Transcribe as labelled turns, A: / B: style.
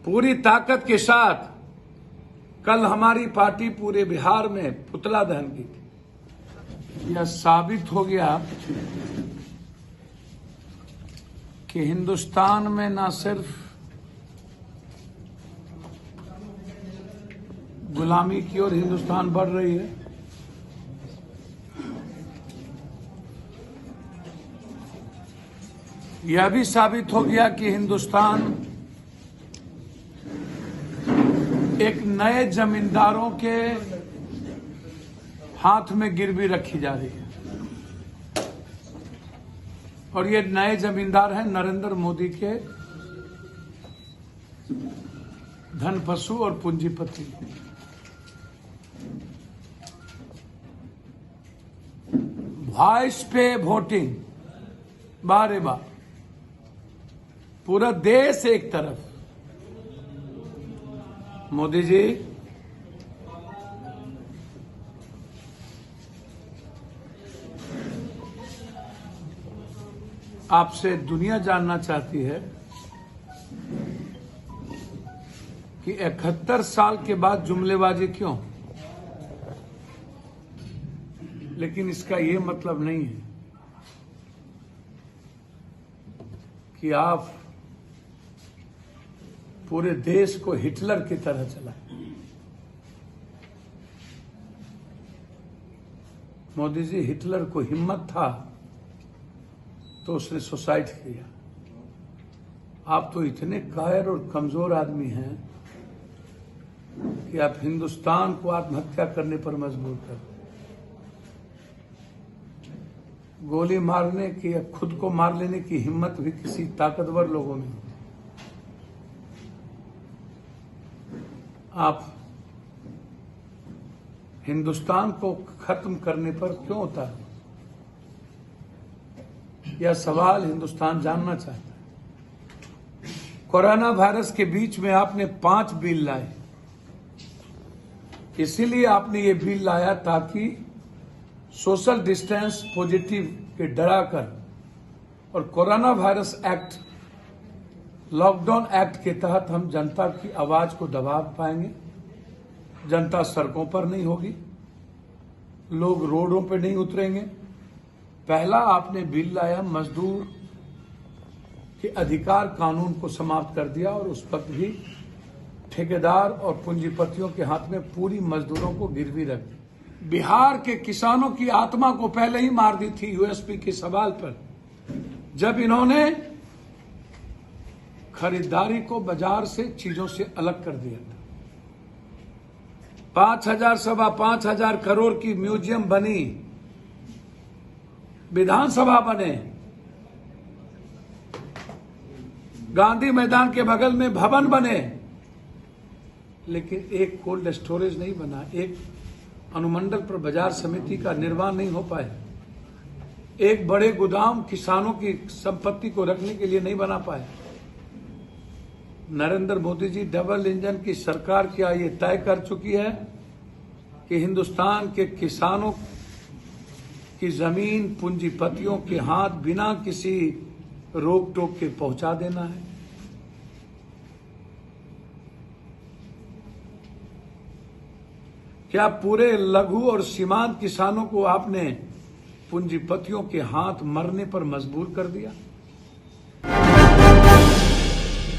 A: पूरी ताकत के साथ कल हमारी पार्टी पूरे बिहार में पुतला दहन की थी। यह साबित हो गया कि हिंदुस्तान में न सिर्फ गुलामी की ओर हिंदुस्तान बढ़ रही है, यह भी साबित हो गया कि हिंदुस्तान एक नए जमींदारों के हाथ में गिरवी रखी जा रही है। और ये नए जमींदार हैं नरेंद्र मोदी के धनपशु और पूंजीपति। वॉइस पे वोटिंग, बारे बार पूरा देश एक तरफ। मोदी जी, आपसे दुनिया जानना चाहती है कि 71 साल के बाद जुमलेबाजी क्यों? लेकिन इसका ये मतलब नहीं है कि आप पूरे देश को हिटलर की तरह चलाएं। मोदी जी, हिटलर को हिम्मत था तो उसने सुसाइड किया। आप तो इतने कायर और कमजोर आदमी हैं कि आप हिंदुस्तान को आत्महत्या करने पर मजबूर कर दें। गोली मारने की या खुद को मार लेने की हिम्मत भी किसी ताकतवर लोगों में होती। आप हिंदुस्तान को खत्म करने पर क्यों उतारे? यह सवाल हिंदुस्तान जानना चाहता है। कोरोना वायरस के बीच में आपने 5 बिल लाए। इसीलिए आपने ये बिल लाया ताकि सोशल डिस्टेंस पॉजिटिव के डराकर और corona virus act, lockdown act के तहत हम जनता की आवाज को दबा पाएंगे। जनता सड़कों पर नहीं होगी, लोग रोडों पर नहीं उतरेंगे। पहला आपने बिल लाया, मजदूर के अधिकार कानून को समाप्त कर दिया और उस वक्त भी ठेकेदार और पूंजीपतियों के हाथ में पूरी मजदूरों को गिरवी रख दी। बिहार के किसानों की आत्मा को पहले ही मार दी थी यूएसपी के सवाल पर, जब इन्होंने खरीदारी को बाजार से चीजों से अलग कर दिया था। 5,000 सवा 5,000 करोड़ की म्यूजियम बनी, विधानसभा बने, गांधी मैदान के बगल में भवन बने, लेकिन एक कोल्ड स्टोरेज नहीं बना, एक अनुमंडल पर बाजार समिति का निर्माण नहीं हो पाए, एक बड़े गोदाम किसानों की संपत्ति को रखने के लिए नहीं बना पाए। नरेंद्र मोदी जी डबल इंजन की सरकार क्या ये तय कर चुकी है कि हिंदुस्तान के किसानों की जमीन पूंजीपतियों के हाथ बिना किसी रोक टोक के पहुंचा देना है। क्या पूरे लघु और सीमांत किसानों को आपने पूंजीपतियों के हाथ मरने पर मजबूर कर दिया?